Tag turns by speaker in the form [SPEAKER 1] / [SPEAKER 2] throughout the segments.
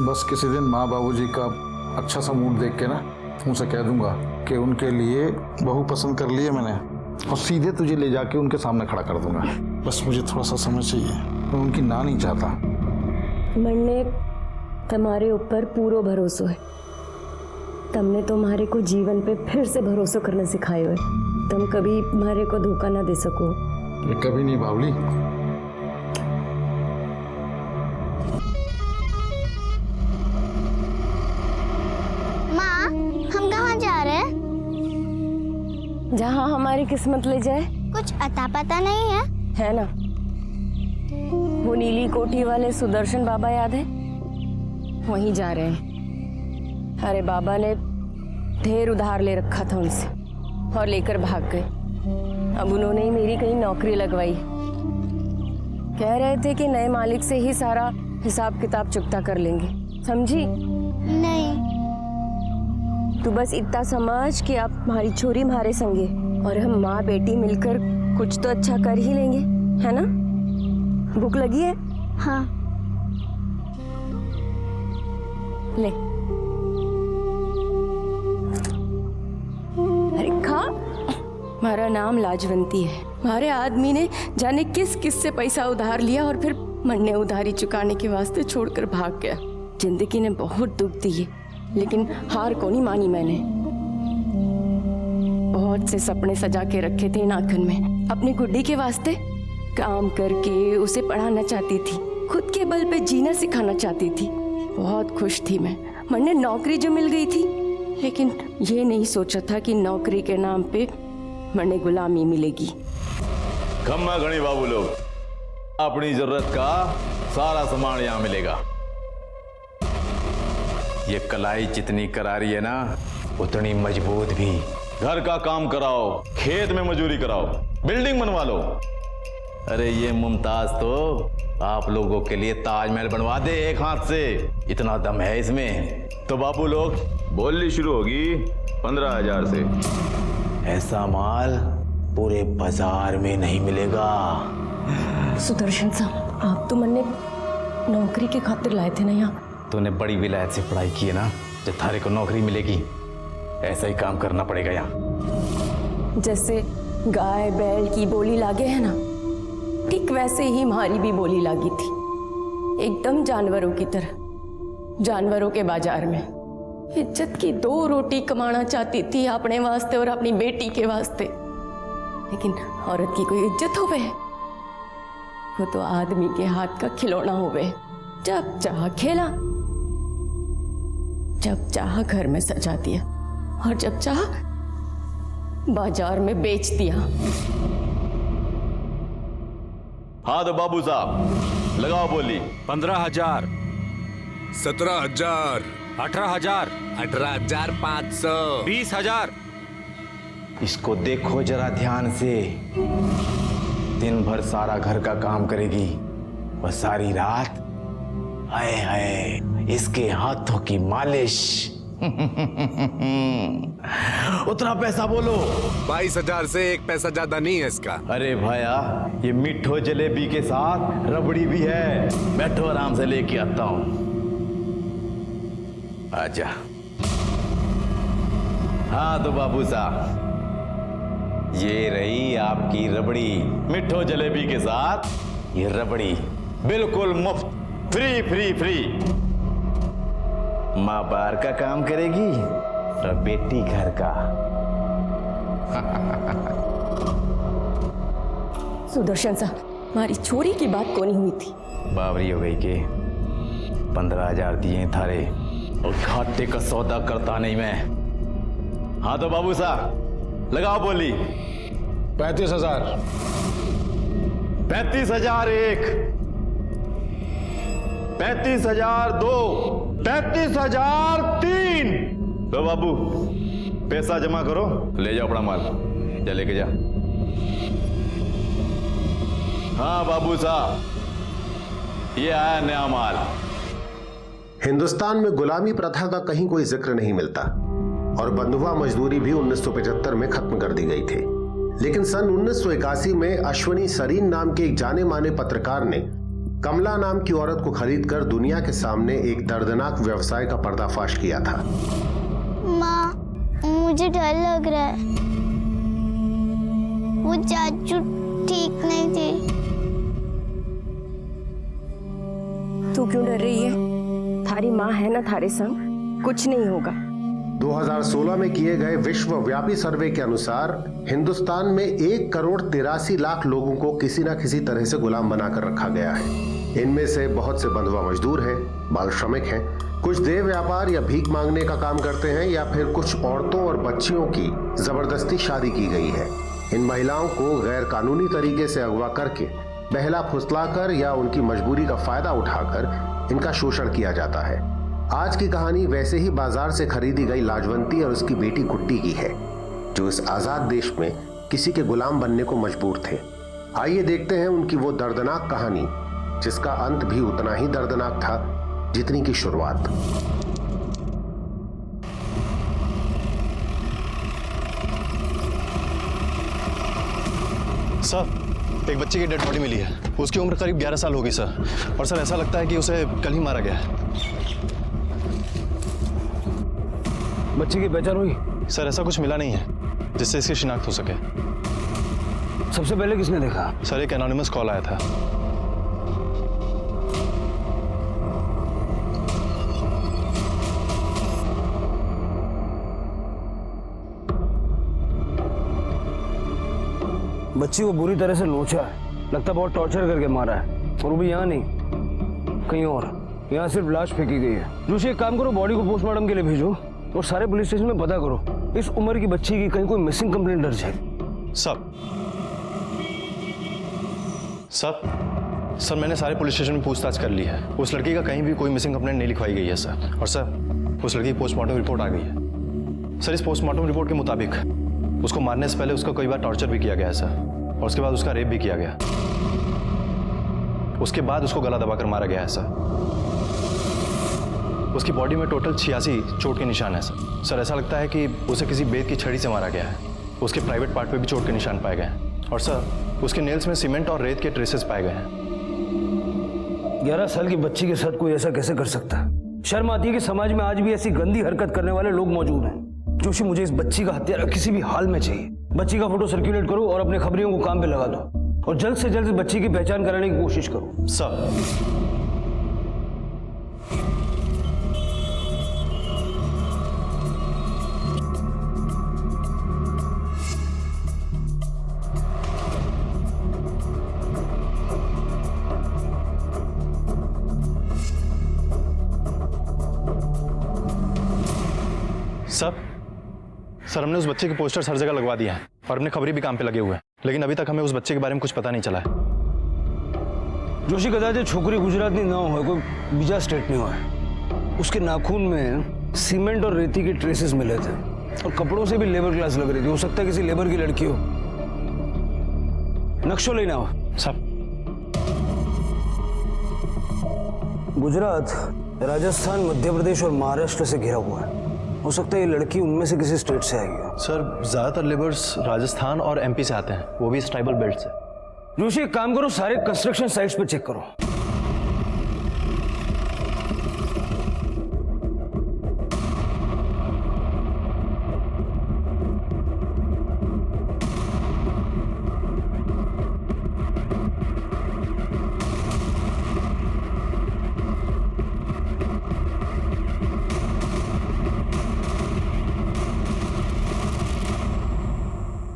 [SPEAKER 1] बस किसी दिन माँ बाबूजी का अच्छा सा मूड देख के ना उनसे कह दूंगा कि उनके लिए बहू पसंद कर ली है मैंने, और सीधे तुझे ले जाके उनके सामने खड़ा कर दूंगा। बस मुझे थोड़ा सा समय चाहिए, मैं उनकी ना नहीं चाहता।
[SPEAKER 2] मन्ने तुम्हारे ऊपर पूरा भरोसा है। तुमने तुम्हारे को जीवन पे फिर से भरोसा करना सिखाए हुए। तुम कभी हमारे को धोखा ना दे सको।
[SPEAKER 1] ये कभी नहीं बावली।
[SPEAKER 3] माँ, हम कहाँ जा रहे हैं?
[SPEAKER 2] जहाँ हमारी किस्मत ले जाए।
[SPEAKER 3] कुछ अता पता नहीं है
[SPEAKER 2] ना? वो नीली कोठी वाले सुदर्शन बाबा याद है? वहीं जा रहे हैं। अरे बाबा ने ढेर उधार ले रखा था उनसे और लेकर भाग गए। अब उन्होंने ही मेरी कहीं नौकरी लगवाई। कह रहे थे कि नए मालिक से ही सारा हिसाब किताब चुकता कर लेंगे। समझी?
[SPEAKER 3] नहीं।
[SPEAKER 2] तू बस इतना समझ कि आप हमारी छोरी हमारे संगे और हम माँ बेटी मिलकर कुछ तो अच्छा कर ही लेंगे, है ना? भूख लगी है?
[SPEAKER 3] हाँ।
[SPEAKER 2] ले। अरे खा। हमारा नाम लाजवंती है। हमारे आदमी ने जाने किस किस से पैसा उधार लिया और फिर मन्ने उधारी चुकाने के वास्ते छोड़कर भाग गया। जिंदगी ने बहुत दुख दिए, लेकिन हार को नहीं मानी मैंने। बहुत से सपने सजा के रखे थे नाखन में अपनी गुड्डी के वास्ते। काम करके उसे पढ़ाना चाहती थी, खुद के बल पे जीना सिखाना चाहती थी। बहुत खुश थी मैं। मन्ने नौकरी जो मिल गई थी, लेकिन ये नहीं सोचा था कि नौकरी के नाम पे मन्ने गुलामी मिलेगी।
[SPEAKER 4] खम्मा घनी बाबू लोग, अपनी जरूरत का सारा सामान यहाँ मिलेगा। ये कलाई जितनी करारी है ना, उतनी मजबूत भी। घर का काम कराओ, खेत में मजदूरी कराओ, बिल्डिंग बनवा लो। अरे ये मुमताज तो आप लोगों के लिए ताजमहल बनवा दे एक हाथ से, इतना दम है इसमें। तो बाबू लोग, बोली शुरू होगी 15,000 से। ऐसा माल पूरे बाजार में नहीं मिलेगा।
[SPEAKER 2] सुदर्शन साहब, आप तो मन्ने नौकरी के खातिर लाए थे ना यहाँ?
[SPEAKER 4] तूने बड़ी विलायत से पढ़ाई की है ना, जब थारे को नौकरी मिलेगी ऐसा ही काम करना पड़ेगा यहाँ।
[SPEAKER 2] जैसे गाय बैल की बोली लागे है ना, ठीक वैसे ही हमारी भी बोली लागी थी। एकदम जानवरों की तरह, जानवरों के बाजार में। इज्जत की 2 रोटी कमाना चाहती थी अपने वास्ते और अपनी बेटी के वास्ते। लेकिन औरत की कोई इज्जत होवे? वो तो आदमी के हाथ का खिलौना होवे। जब चाह खेला, जब चाह घर में सजा दिया और जब चाह बाजार में बेच दिया।
[SPEAKER 4] हाँ तो बाबू साहब लगाओ बोली।
[SPEAKER 5] 15,000,
[SPEAKER 6] 17,000,
[SPEAKER 5] 18,000,
[SPEAKER 6] 18,500,
[SPEAKER 5] 20,000।
[SPEAKER 4] इसको देखो जरा ध्यान से। दिन भर सारा घर का काम करेगी और सारी रात हाय हाय इसके हाथों की मालिश। उतना पैसा बोलो।
[SPEAKER 6] 22,000 से 1 पैसा ज्यादा नहीं है इसका।
[SPEAKER 4] अरे भाया, ये मिठो जलेबी के साथ रबड़ी भी है। बैठो आराम से लेके आता हूं। आजा। हाँ तो बाबू साहब, ये रही आपकी रबड़ी। मिठो जलेबी के साथ ये रबड़ी बिल्कुल मुफ्त, फ्री फ्री फ्री। माँ बाहर का काम करेगी और बेटी घर का।
[SPEAKER 2] सुदर्शन साहब, हमारी छोरी की बात को नहीं हुई थी।
[SPEAKER 4] बावरी हो गई के 15,000 दिए थारे और घाटे का सौदा करता नहीं मैं। हाँ तो बाबू साहब लगाओ बोली।
[SPEAKER 1] 35,000,
[SPEAKER 4] 35,000 1, 35,000 2, 35,000 3। तो बाबू पैसा जमा करो, ले जाओ अपना माल। जा लेके जा। हाँ बाबू साहब, ये आया नया माल।
[SPEAKER 7] हिंदुस्तान में गुलामी प्रथा का कहीं कोई जिक्र नहीं मिलता और बंधुआ मजदूरी भी 1975 में खत्म कर दी गई थी। लेकिन सन 1981 में अश्वनी सरीन नाम के एक जाने माने पत्रकार ने कमला नाम की औरत को खरीदकर दुनिया के सामने एक दर्दनाक व्यवसाय का पर्दाफाश किया था।
[SPEAKER 3] माँ, मुझे डर लग रहा है। वो चाचू ठीक नहीं थे।
[SPEAKER 2] तू क्यों डर रही है? थारी माँ है ना थारे संग, कुछ नहीं होगा।
[SPEAKER 7] 2016 में किए गए विश्वव्यापी सर्वे के अनुसार हिंदुस्तान में 1,83,00,000 लोगों को किसी न किसी तरह से गुलाम बनाकर रखा गया है। इनमें से बहुत से बंधुआ मजदूर हैं, बाल श्रमिक हैं, कुछ देह व्यापार या भीख मांगने का काम करते हैं, या फिर कुछ औरतों और बच्चियों की जबरदस्ती शादी की गई है। इन महिलाओं को गैर कानूनी तरीके से अगवा करके बहला फुसलाकर या उनकी मजबूरी का फायदा उठाकर इनका शोषण किया जाता है। आज की कहानी वैसे ही बाजार से खरीदी गई लाजवंती और उसकी बेटी गुड्डी की है, जो इस आजाद देश में किसी के गुलाम बनने को मजबूर थे। आइए देखते हैं उनकी वो दर्दनाक कहानी, जिसका अंत भी उतना ही दर्दनाक था जितनी की शुरुआत।
[SPEAKER 8] सर, एक बच्चे की डेड बॉडी मिली है। उसकी उम्र करीब 11 साल होगी सर, और सर ऐसा लगता है कि उसे कल ही मारा गया है।
[SPEAKER 9] बच्चे की पहचान हुई?
[SPEAKER 8] सर ऐसा कुछ मिला नहीं है जिससे इसकी शिनाख्त हो सके।
[SPEAKER 9] सबसे पहले किसने देखा?
[SPEAKER 8] सर एक एनोनिमस कॉल आया था।
[SPEAKER 9] बच्ची को बुरी तरह से नोचा है, लगता बहुत टॉर्चर करके मारा है, और वो भी यहाँ नहीं कहीं और। यहाँ सिर्फ लाश फेंकी गई है। जोशी एक काम करो, बॉडी को पोस्टमार्टम के लिए भेजो और सारे पुलिस स्टेशन में पता करो इस उम्र की बच्ची की कहीं कोई मिसिंग कंप्लेंट दर्ज है।
[SPEAKER 8] सर मैंने सारे पुलिस स्टेशन में पूछताछ कर ली है। उस लड़की का कहीं भी कोई मिसिंग कंप्लेंट नहीं लिखवाई गई है सर। और सर उस लड़की की पोस्टमार्टम रिपोर्ट आ गई है। सर इस पोस्टमार्टम रिपोर्ट के मुताबिक उसको मारने से पहले उसका कई बार टॉर्चर भी किया गया है सर, और उसके बाद उसका रेप भी किया गया। उसके बाद उसको गला दबाकर मारा गया है सर। उसकी बॉडी में टोटल 86 चोट के निशान है सर। सर ऐसा लगता है कि उसे किसी बेत की छड़ी से मारा गया है। उसके प्राइवेट पार्ट पे भी चोट के निशान पाए गए हैं, और सर उसके नेल्स में सीमेंट और रेत के ट्रेसेस पाए गए हैं।
[SPEAKER 9] 11 साल की बच्ची के साथ कोई ऐसा कैसे कर सकता है? शर्म आती है कि समाज में आज भी ऐसी गंदी हरकत करने वाले लोग मौजूद हैं। जोशी, मुझे इस बच्ची का हत्यारा किसी भी हाल में चाहिए। बच्ची का फोटो सर्कुलेट करो और अपने खबरियों को काम पे लगा दो, और जल्द से जल्द बच्ची की पहचान कराने की कोशिश करो।
[SPEAKER 8] सर सर हमने उस बच्चे के पोस्टर्स हर जगह लगवा दिए हैं और अपने खबरी भी काम पे लगे हुए हैं, लेकिन अभी तक हमें उस बच्चे के बारे में कुछ पता नहीं चला है।
[SPEAKER 9] जोशी, कदाच छोकरी गुजरात नहीं ना हो, कोई बीजा स्टेट नहीं हुआ। उसके नाखून में सीमेंट और रेती के ट्रेसेस मिले थे, और कपड़ों से भी लेबर क्लास लग रही थी। हो सकता है किसी लेबर की लड़की हो। नक्शो लेना हो
[SPEAKER 8] सब।
[SPEAKER 9] गुजरात, राजस्थान, मध्य प्रदेश और महाराष्ट्र से घिरा हुआ है। हो सकता है ये लड़की उनमें से किसी स्टेट से आएगी।
[SPEAKER 8] सर ज्यादातर लेबर्स राजस्थान और एमपी से आते हैं, वो भी इस ट्राइबल बेल्ट से।
[SPEAKER 9] जोशी, एक काम करो, सारे कंस्ट्रक्शन साइट्स पे चेक करो।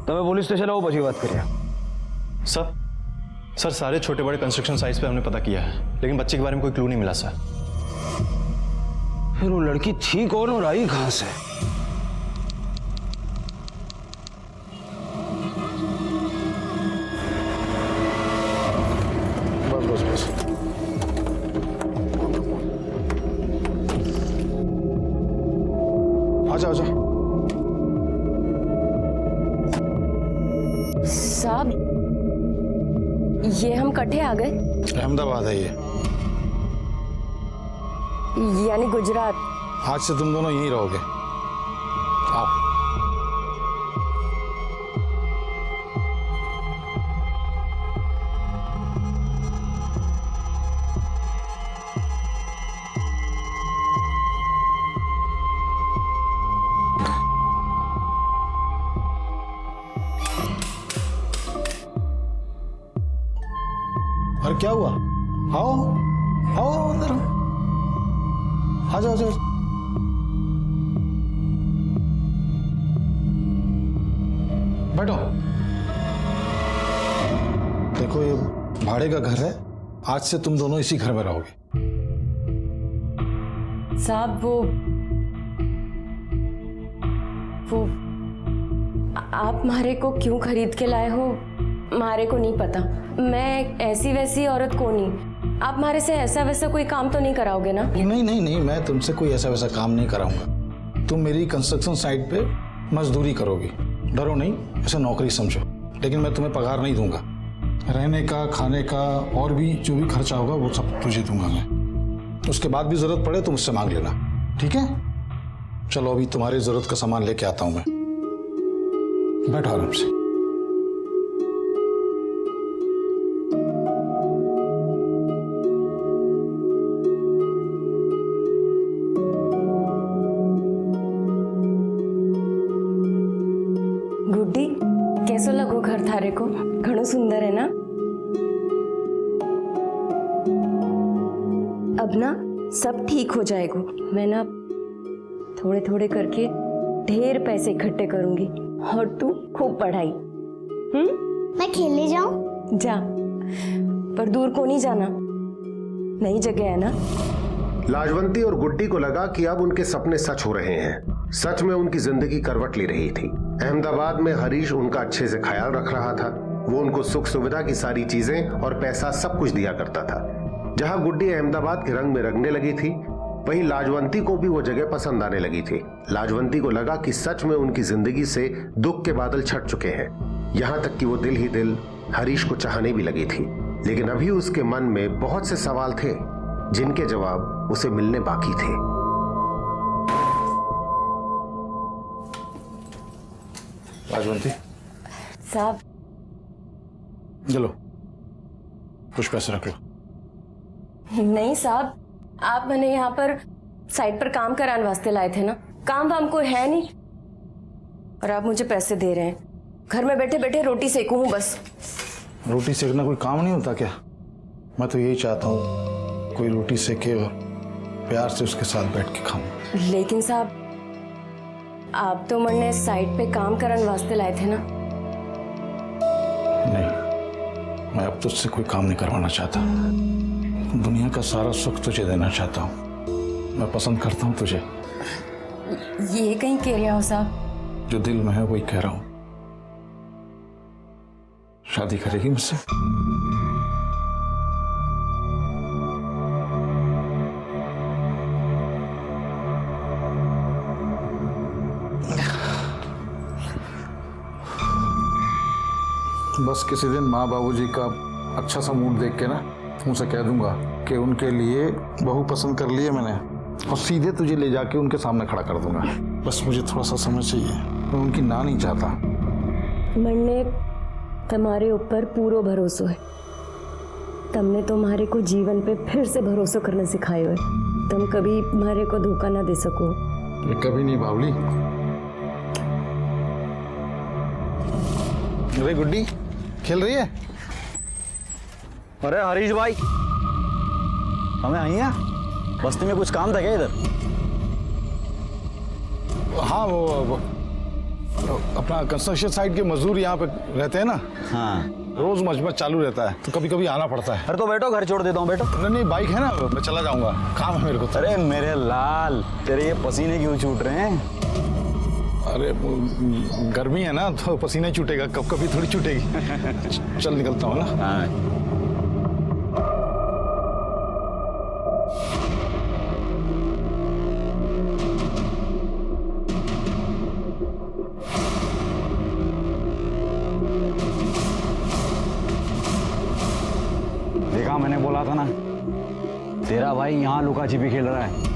[SPEAKER 9] તમે પોલીસ સ્ટેશન આવો, પછી વાત કરીએ।
[SPEAKER 8] सर सारे छोटे बड़े कंस्ट्रक्शन साइट्स पे हमने पता किया है, लेकिन बच्चे के बारे में कोई क्लू नहीं मिला सर।
[SPEAKER 9] फिर वो लड़की थी कौन और आई कहां से?
[SPEAKER 1] बस बस बस, आजा आजा।
[SPEAKER 2] साहब, ये हम कट्ठे आ गए?
[SPEAKER 1] अहमदाबाद है ये।
[SPEAKER 2] यानी गुजरात।
[SPEAKER 1] आज से तुम दोनों यहीं रहोगे। आओ। और क्या हुआ? आओ आओ अंदर आओ। आ जाओ, आ जाओ। बैठो। देखो ये भाड़े का घर है, आज से तुम दोनों इसी घर में रहोगे।
[SPEAKER 2] साहब वो आप मारे को क्यों खरीद के लाए हो मारे को नहीं पता। मैं ऐसी वैसी औरत को नहीं। आप मारे से ऐसा वैसा कोई काम तो नहीं कराओगे ना?
[SPEAKER 1] नहीं नहीं नहीं, मैं तुमसे कोई ऐसा वैसा काम नहीं कराऊंगा। तुम मेरी कंस्ट्रक्शन साइट पे मजदूरी करोगी। डरो नहीं, ऐसा नौकरी समझो। लेकिन मैं तुम्हें पगार नहीं दूंगा। रहने का, खाने का और भी जो भी खर्चा होगा वो सब तुझे दूंगा मैं। उसके बाद भी जरूरत पड़े तो मुझसे मांग लेना, ठीक है? चलो अभी तुम्हारी जरूरत का सामान लेके आता हूं मैं। बैठो आराम से।
[SPEAKER 2] गुड्डी कैसो लगो घर थारे को? घणो सुंदर है ना? अब ना सब ठीक हो जाएगा। मैं ना थोड़े थोड़े करके ढेर पैसे इकट्ठे करूंगी और तू खूब पढ़ाई।
[SPEAKER 3] मैं खेलने जाऊं?
[SPEAKER 2] जा, पर दूर को नहीं जाना, नई जगह है ना।
[SPEAKER 7] लाजवंती और गुड्डी को लगा कि अब उनके सपने सच हो रहे हैं। सच में उनकी जिंदगी करवट ले रही थी। अहमदाबाद में हरीश उनका अच्छे से ख्याल रख रहा था। वो उनको सुख सुविधा की सारी चीजें और पैसा सब कुछ दिया करता था। जहां गुड्डी अहमदाबाद के रंग में रंगने लगी थी, वहीं लाजवंती को भी वो जगह पसंद आने लगी थी। लाजवंती को लगा कि सच में उनकी जिंदगी से दुख के बादल छट चुके हैं। यहां तक कि वो दिल ही दिल हरीश को चाहने भी लगी थी। लेकिन अभी उसके मन में बहुत से सवाल थे जिनके जवाब उसे मिलने बाकी थे।
[SPEAKER 1] लाजवंती,
[SPEAKER 2] साहब
[SPEAKER 1] चलो कुछ पैसे रख लो।
[SPEAKER 2] नहीं साहब, आप मैंने यहाँ पर साइट पर काम कराने वास्ते लाए थे ना। काम वाम कोई है नहीं और आप मुझे पैसे दे रहे हैं। घर में बैठे बैठे रोटी सेकूं हूँ बस।
[SPEAKER 1] रोटी सेकना कोई काम नहीं होता क्या? मैं तो यही चाहता हूँ कोई रोटी सेके और प्यार से उसके साथ बैठ के खाऊं।
[SPEAKER 2] लेकिन साहब, आप तो मैंने साइट पे काम कराने वास्ते लाए थे ना।
[SPEAKER 1] नहीं, मैं अब तुझसे कोई काम नहीं करवाना चाहता। दुनिया का सारा सुख तुझे देना चाहता हूँ। मैं पसंद करता हूँ तुझे।
[SPEAKER 2] ये कहीं कह रहे हो साहब?
[SPEAKER 1] जो दिल में है वही कह रहा हूँ। शादी करेगी मुझसे? बस किसी दिन माँ बाबूजी का अच्छा सा मूड देख के ना उनसे कह दूंगा कि उनके लिए बहू पसंद कर ली है मैंने, और सीधे तुझे ले जाके उनके सामने खड़ा कर दूंगा। बस मुझे थोड़ा सा समय चाहिए, मैं उनकी ना नहीं चाहता।
[SPEAKER 2] मैंने तुम्हारे ऊपर पूरा भरोसा है। तुमने तुम्हारे को जीवन पे फिर से भरोसा करना सिखाया है। तुम कभी हमारे को धोखा ना दे सको।
[SPEAKER 1] ये कभी नहीं बावली। अरे गुड्डी खेल रही है?
[SPEAKER 4] अरे हरीश भाई, हमें आई हैं? बस्ती में कुछ काम था क्या इधर?
[SPEAKER 1] हाँ, वो अपना कंस्ट्रक्शन साइट के मजदूर यहाँ पे रहते हैं ना।
[SPEAKER 4] हाँ,
[SPEAKER 1] रोज मजबत चालू रहता है तो कभी कभी आना पड़ता है।
[SPEAKER 4] अरे तो बैठो, घर छोड़ देता हूँ, बैठो।
[SPEAKER 1] नहीं नहीं, बाइक है ना, मैं चला जाऊंगा, काम है मेरे को।
[SPEAKER 4] अरे मेरे लाल, तेरे ये पसीने क्यों छूट रहे हैं?
[SPEAKER 1] अरे गर्मी है ना तो पसीना छूटेगा, कब कभी थोड़ी छूटेगी। चल निकलता हूँ ना।
[SPEAKER 4] हाँ। देखा, मैंने बोला था ना, तेरा भाई यहाँ लुका छिपी खेल रहा है।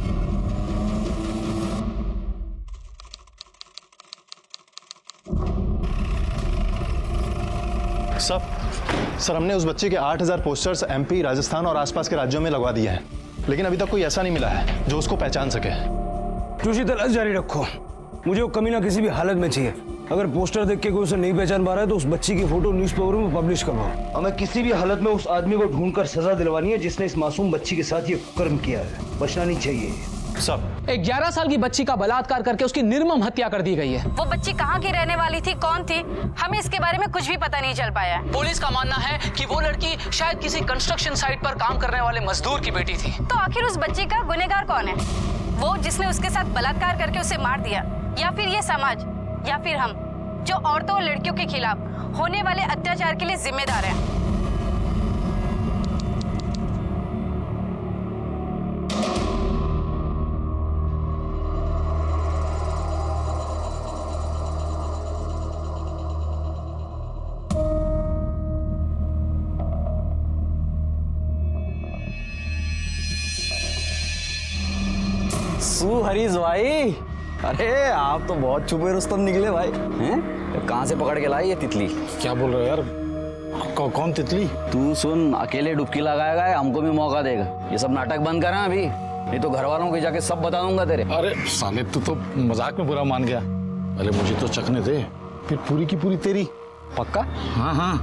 [SPEAKER 8] सर हमने उस बच्चे के 8000 पोस्टर्स एमपी, राजस्थान और आसपास के राज्यों में लगवा दिए हैं, लेकिन अभी तक कोई ऐसा नहीं मिला है जो उसको पहचान सके।
[SPEAKER 9] जोशी, तलाश जारी रखो। मुझे वो कमीना किसी भी हालत में चाहिए। अगर पोस्टर देख के कोई उसे नहीं पहचान पा रहा है तो उस बच्ची की फोटो न्यूज़पेपर में पब्लिश करवाओ। हमें किसी भी हालत में उस आदमी को ढूंढकर सजा दिलवानी है जिसने इस मासूम बच्ची के साथ ये कर्म किया है। बचना नहीं चाहिए।
[SPEAKER 8] सब
[SPEAKER 10] 11 साल की बच्ची का बलात्कार करके उसकी निर्मम हत्या कर दी गई है।
[SPEAKER 11] वो बच्ची कहाँ की रहने वाली थी, कौन थी, हमें इसके बारे में कुछ भी पता नहीं चल पाया है।
[SPEAKER 10] पुलिस का मानना है कि वो लड़की शायद किसी कंस्ट्रक्शन साइट पर काम करने वाले मजदूर की बेटी थी।
[SPEAKER 11] तो आखिर उस बच्ची का गुनहगार कौन है? वो जिसने उसके साथ बलात्कार करके उसे मार दिया, या फिर ये समाज, या फिर हम जो औरतों और लड़कियों के खिलाफ होने वाले अत्याचार के लिए जिम्मेदार हैं?
[SPEAKER 12] हरीश भाई, अरे आप तो बहुत छुपे रुस्तम निकले भाई। हैं? कहाँ से पकड़ के लाई ये तितली?
[SPEAKER 1] क्या बोल रहे हो यार? कौन तितली?
[SPEAKER 12] तू सुन, अकेले डुबकी लगाएगा हमको भी मौका देगा। ये सब नाटक बंद करा अभी, नहीं तो घर वालों को जाके सब बता दूंगा तेरे।
[SPEAKER 1] अरे साले तू तो मजाक में बुरा मान गया। पहले मुझे तो चखने दे, फिर पूरी की पूरी तेरी।
[SPEAKER 12] पक्का?
[SPEAKER 1] हाँ हाँ।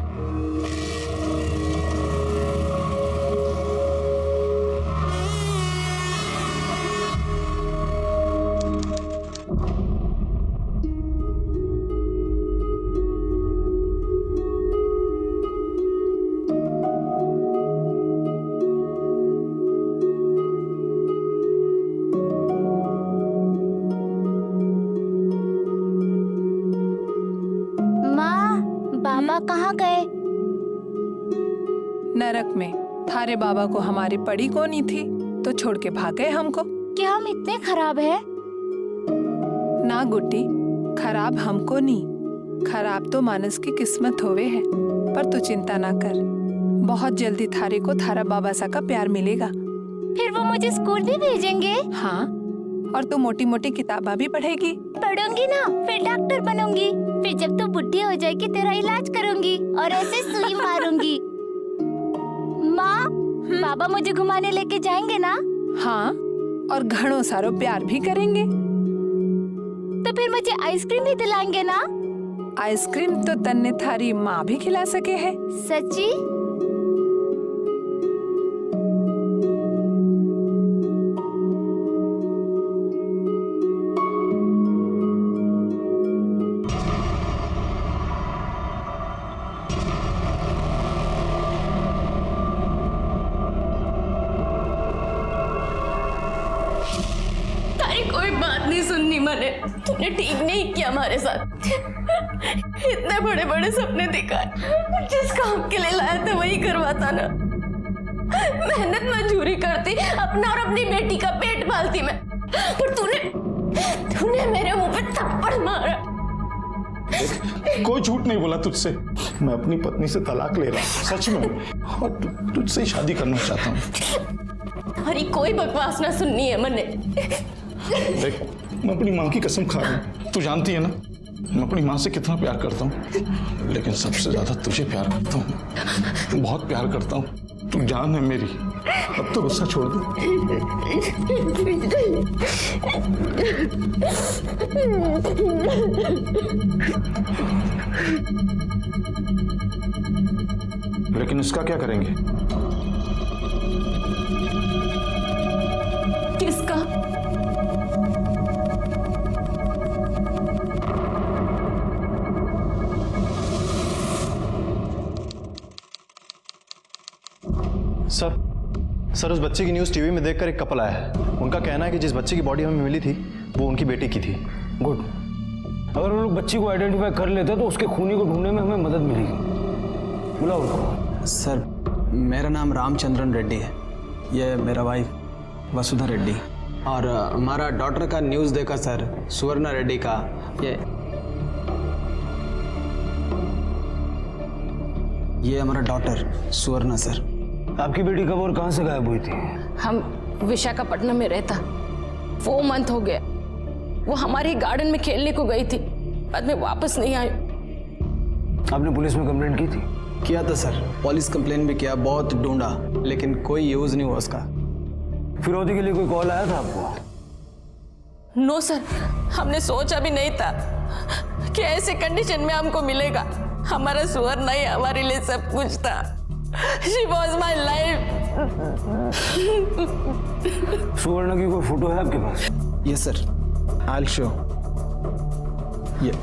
[SPEAKER 3] बाबा कहाँ गए?
[SPEAKER 13] नरक में। थारे बाबा को हमारी पड़ी कोनी थी तो छोड़ के भाग गए हमको।
[SPEAKER 3] क्या हम इतने खराब हैं?
[SPEAKER 13] ना गुड्डी, खराब हमको नहीं, खराब तो मानस की किस्मत होवे है। पर तू चिंता ना कर, बहुत जल्दी थारे को थारा बाबा सा का प्यार मिलेगा।
[SPEAKER 3] फिर वो मुझे स्कूल भी भेजेंगे?
[SPEAKER 13] हाँ, और तू मोटी मोटी किताबा भी पढ़ेगी।
[SPEAKER 3] पढ़ूंगी ना, फिर डॉक्टर बनूंगी। फिर जब तू बुढ़ी हो जाएगी तेरा इलाज करूंगी और ऐसे सुई मारूंगी। माँ, बाबा मुझे घुमाने लेके जाएंगे ना?
[SPEAKER 13] हाँ, और घणों सारो प्यार भी करेंगे।
[SPEAKER 3] तो फिर मुझे आइसक्रीम भी दिलाएंगे ना?
[SPEAKER 13] आइसक्रीम तो तन्ने थारी माँ भी खिला सके है।
[SPEAKER 3] सच्ची?
[SPEAKER 2] कोई बात नहीं सुननी मैंने। तूने ठीक नहीं किया हमारे साथ। इतने बड़े बड़े सपने दिखाए, जिस काम के लिए लाया था वही करवाता ना। मेहनत मजदूरी करती, अपना और अपनी बेटी का पेट पालती मैं, पर तूने मेरे मुंह पे थप्पड़ मारा।
[SPEAKER 1] कोई झूठ नहीं बोला तुझसे। मैं अपनी पत्नी से तलाक ले रहा हूँ, सच में, और तुझसे ही शादी करना चाहता हूँ।
[SPEAKER 2] अरे कोई बकवास ना सुननी है मैंने।
[SPEAKER 1] देख, मैं अपनी माँ की कसम खा रहा हूँ, तू जानती है ना मैं अपनी माँ से कितना प्यार करता हूँ, लेकिन सबसे ज्यादा तुझे प्यार करता हूँ, बहुत प्यार करता हूँ। तू जान है मेरी, अब तो गुस्सा छोड़ दे। लेकिन इसका क्या करेंगे?
[SPEAKER 2] किसका?
[SPEAKER 8] सर उस बच्चे की न्यूज़ टीवी में देखकर एक कपल आया है। उनका कहना है कि जिस बच्चे की बॉडी हमें मिली थी वो उनकी बेटी की थी।
[SPEAKER 9] गुड। अगर वो लोग बच्ची को आइडेंटिफाई कर लेते तो उसके खूनी को ढूंढने में हमें मदद मिलेगी। बुलाओ उनको।
[SPEAKER 12] सर, मेरा नाम रामचंद्रन रेड्डी है, ये मेरा वाइफ वसुधा रेड्डी, और हमारा डॉटर का न्यूज़ देखा सर, सुवर्णा रेड्डी का। ये हमारा डॉटर सुवर्णा सर।
[SPEAKER 9] आपकी बेटी कब और कहाँ से गायब हुई थी?
[SPEAKER 2] हम विशाखापट्टनम में रहता, 4 मंथ हो गया। वो हमारे गार्डन में खेलने को गई थी, बाद में वापस नहीं आई।
[SPEAKER 9] आपने पुलिस में कंप्लेंट की थी?
[SPEAKER 12] किया था सर, पुलिस कंप्लेन भी किया, बहुत ढूंढा, लेकिन कोई यूज नहीं हुआ उसका।
[SPEAKER 9] फिरौती के लिए कोई कॉल आया था आपको?
[SPEAKER 2] नो सर, हमने सोचा भी नहीं था कि ऐसे कंडीशन में हमको मिलेगा। हमारा सुवर्ण ही हमारे लिए सब कुछ था। She was my life.
[SPEAKER 9] सुवर्ण की कोई फोटो है आपके पास?
[SPEAKER 12] Yes sir, I will show. ये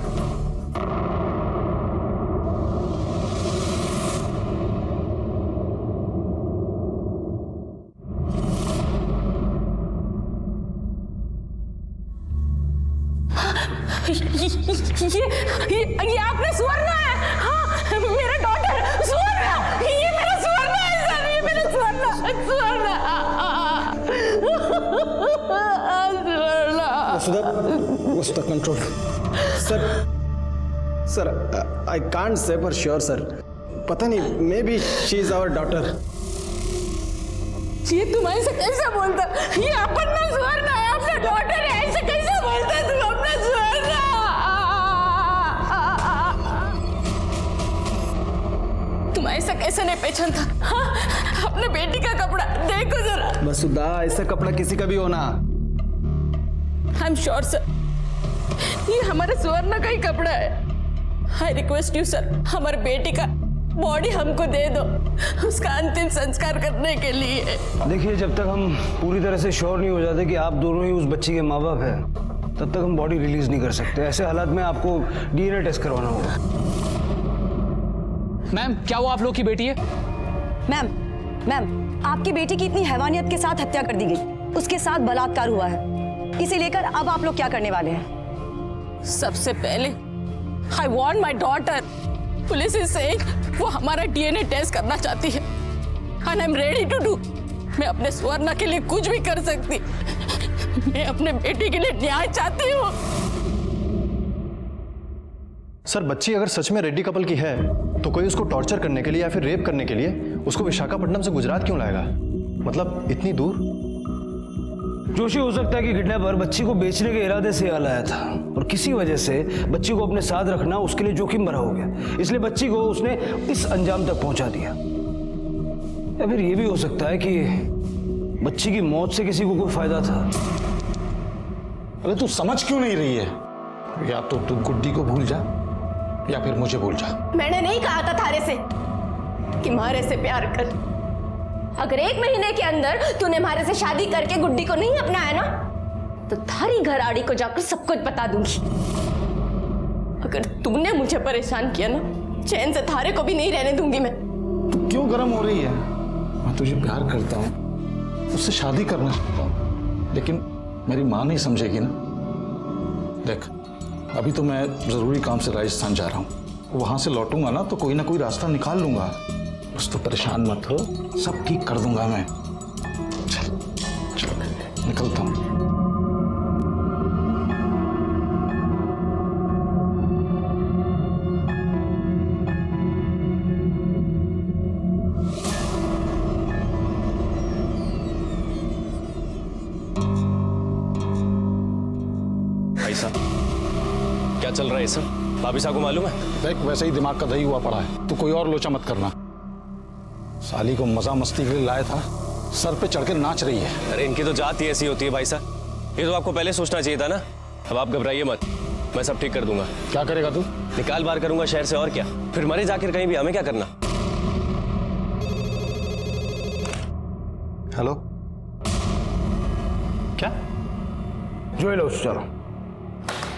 [SPEAKER 2] ये आपने सुवर्ण है? हाँ, मेरा डॉटर सुवर्ण, ये मेरा सुवर्ण है सर, ये मेरा Suvarna.
[SPEAKER 12] Vasudha control. Sir I can't say for sure sir, पता नहीं, maybe she is our daughter.
[SPEAKER 2] ये तुम ऐसे कैसे बोलता? ये अपना सुवर्ण है, अपना डॉटर है, ऐसे कैसे बोलता तुम अपना सुवर्ण? तुम ऐसा कैसे नहीं पहचानता? हाँ, अपने बेटी का कपड़ा देखो जरा।
[SPEAKER 12] वसुधा, ऐसा कपड़ा किसी का भी होना।
[SPEAKER 2] आई एम श्योर सर, ये हमारे सुवर्ण का ही कपड़ा है। आई रिक्वेस्ट यू सर, हमारे बेटी का बॉडी हमको दे दो, उसका अंतिम संस्कार करने के लिए।
[SPEAKER 9] देखिए, जब तक हम पूरी तरह से श्योर नहीं हो जाते कि आप दोनों ही उस बच्ची के माँ बाप हैं, तब तक हम बॉडी रिलीज नहीं कर सकते। ऐसे हालात में आपको डीएनए टेस्ट करवाना होगा।
[SPEAKER 10] मैम, क्या वो आप लोग की बेटी है?
[SPEAKER 11] मैम, आपकी बेटी की इतनी हैवानियत के साथ हत्या कर दी गई, उसके साथ बलात्कार हुआ है। इसे लेकर अब आप लोग क्या करने वाले हैं?
[SPEAKER 2] सबसे पहले I want my daughter. Police is saying वो हमारा डीएनए टेस्ट करना चाहती है, and I am ready to do. मैं अपने स्वर्ण के लिए कुछ भी कर सकती। मैं अपने बेटी के लिए न्याय चाहती हूँ।
[SPEAKER 8] सर, बच्ची अगर सच में रेड्डी कपल की है तो कोई उसको टॉर्चर करने के लिए या फिर रेप करने के लिए उसको विशाखापट्टनम से गुजरात क्यों लाएगा? मतलब इतनी दूर?
[SPEAKER 9] जोशी, हो सकता है कि किडनैपर बच्ची को बेचने के इरादे से यहाँ लाया था और किसी वजह से बच्ची को अपने साथ रखना उसके लिए जोखिम भरा हो गया, इसलिए बच्ची को उसने इस अंजाम तक पहुंचा दिया। या फिर यह भी हो सकता है कि बच्ची की मौत से किसी को कोई फायदा था।
[SPEAKER 1] अरे तू समझ क्यों नहीं रही है? या तो तू गुड्डी को भूल जा या फिर मुझे भूल जा।
[SPEAKER 2] मैंने नहीं कहा था थारे से कि मारे से प्यार कर। अगर 1 महीने के अंदर तूने मारे से शादी करके गुड्डी को नहीं अपनाया ना, तो थारी घर आड़ी को जाकर सब कुछ बता दूंगी। अगर तूने मुझे परेशान किया ना, चैन से थारे को भी नहीं रहने दूंगी मैं।
[SPEAKER 1] तू क्यों गर्म हो रही है? मैं तुझे प्यार करता हूँ, उससे शादी करना चाहता हूँ, लेकिन मेरी माँ नहीं समझेगी ना। देख, अभी तो मैं जरूरी काम से राजस्थान जा रहा हूँ, वहां से लौटूंगा ना तो कोई ना कोई रास्ता निकाल लूंगा। बस तो परेशान मत हो, सब ठीक कर दूंगा मैं। चल चल, निकलता हूँ।
[SPEAKER 8] ऐसा क्या चल रहा है सर? भाभी साहब को मालूम है?
[SPEAKER 1] देख, वैसे ही दिमाग का दही हुआ पड़ा है, तू कोई और लोचा मत करना। साली को मजा मस्ती के लिए लाया था, सर पे चढ़ के नाच रही है।
[SPEAKER 8] अरे इनकी तो जात ही ऐसी होती है भाई साहब, ये तो आपको पहले सोचना चाहिए था ना। अब आप घबराइए मत, मैं सब ठीक कर दूंगा।
[SPEAKER 1] क्या करेगा तू?
[SPEAKER 8] निकाल बाहर करूंगा शहर से, और क्या। फिर मरे जाकर कहीं भी, हमें क्या करना। हेलो, क्या?
[SPEAKER 9] जो लो चलो।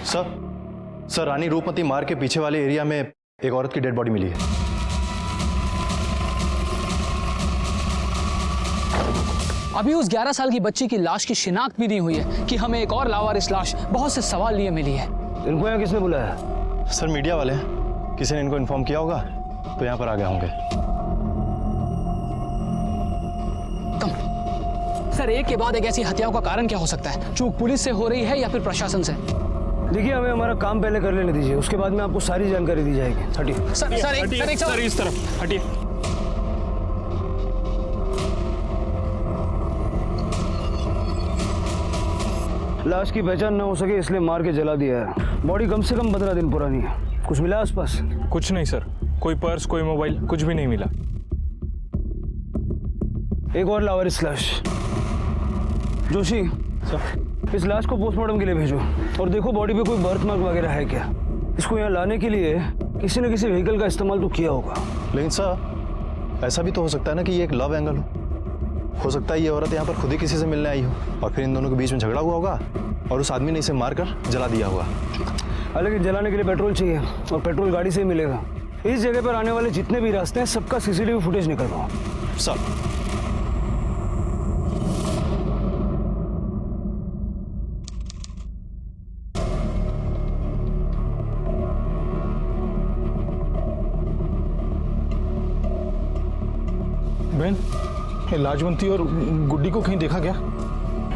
[SPEAKER 8] सर, रानी रूपमती मार्ग के पीछे वाले एरिया में एक औरत की डेड बॉडी मिली है।
[SPEAKER 10] अभी उस 11 साल की बच्ची की लाश की शिनाख्त भी नहीं हुई है कि हमें एक और लावारिस लाश बहुत से सवाल लिए मिली है।
[SPEAKER 9] इनको यहाँ किसने बुलाया?
[SPEAKER 8] सर, मीडिया वाले, किसी ने इनको इन्फॉर्म किया होगा तो यहाँ पर आ गए होंगे।
[SPEAKER 10] सर, एक के बाद एक ऐसी हत्याओं का कारण क्या हो सकता है? चूक पुलिस से हो रही है या फिर प्रशासन से?
[SPEAKER 9] देखिए, हमें हमारा काम पहले कर लेने दीजिए, उसके बाद में आपको सारी जानकारी दी जाएगी। हटिए
[SPEAKER 10] सर,
[SPEAKER 5] इस तरफ हटिए।
[SPEAKER 9] लाश की पहचान न हो सके इसलिए मार के जला दिया है। बॉडी कम से कम 15 दिन पुरानी है। कुछ मिला आसपास?
[SPEAKER 5] कुछ नहीं सर, कोई पर्स, कोई मोबाइल, कुछ भी नहीं मिला।
[SPEAKER 9] एक और लावारिस लाश। जोशी, इस लाश को पोस्टमार्टम के लिए भेजो और देखो बॉडी पे कोई बर्थ मार्क वगैरह है क्या। इसको यहाँ लाने के लिए किसी न किसी व्हीकल का इस्तेमाल तो किया होगा।
[SPEAKER 8] लेकिन सर ऐसा भी तो हो सकता है ना कि ये एक लव एंगल हो सकता है ये औरत यहाँ पर खुद ही किसी से मिलने आई हो और फिर इन दोनों के बीच में झगड़ा हुआ होगा और उस आदमी ने इसे मारकर जला दिया होगा।
[SPEAKER 9] हालांकि जलाने के लिए पेट्रोल चाहिए और पेट्रोल गाड़ी से ही मिलेगा। इस जगह पर आने वाले जितने भी रास्ते हैं सबका सीसीटीवी फुटेज निकलवाओ।
[SPEAKER 8] सर
[SPEAKER 1] बहन, ये लाजवंती और गुड्डी को कहीं देखा क्या?